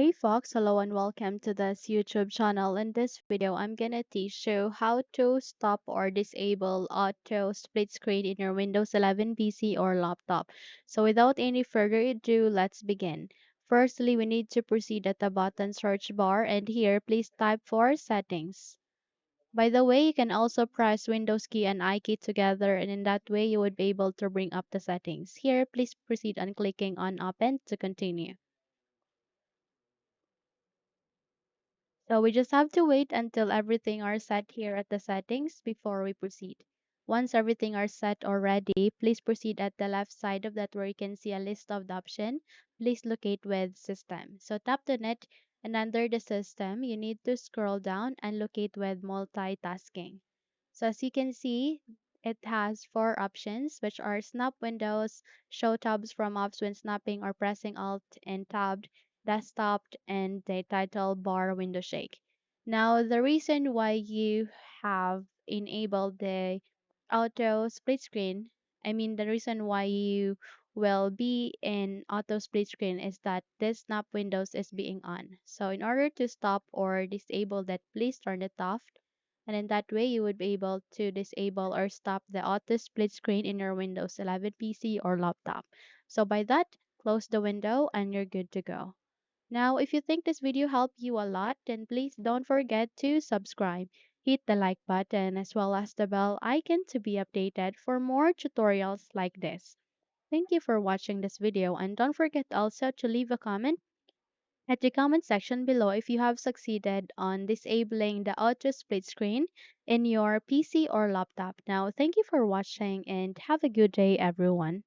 Hey Fox, hello and welcome to this YouTube channel. In this video, I'm gonna teach you how to stop or disable auto split screen in your Windows 11 PC or laptop. So without any further ado, let's begin. Firstly, we need to proceed at the button search bar and here please type for settings. By the way, you can also press Windows key and I key together and in that way you would be able to bring up the settings. Here, please proceed on clicking on open to continue. So we just have to wait until everything are set here at the settings before we proceed. Once everything are set already, please proceed at the left side of that where you can see a list of the option. Please locate with system. So tap on it and under the system, you need to scroll down and locate with multitasking. So as you can see, it has four options, which are snap windows, show tabs from apps when snapping or pressing Alt and tabbed, desktop, and the title bar window shake. Now, the reason why you have enabled the auto split screen, I mean, the reason why you will be in auto split screen is that this snap windows is being on. So in order to stop or disable that, please turn it off and in that way you would be able to disable or stop the auto split screen in your Windows 11 PC or laptop. So by that, close the window and you're good to go. Now, if you think this video helped you a lot, then please don't forget to subscribe. Hit the like button as well as the bell icon to be updated for more tutorials like this. Thank you for watching this video and don't forget also to leave a comment at the comment section below if you have succeeded on disabling the auto split screen in your PC or laptop. Now, thank you for watching and have a good day, everyone.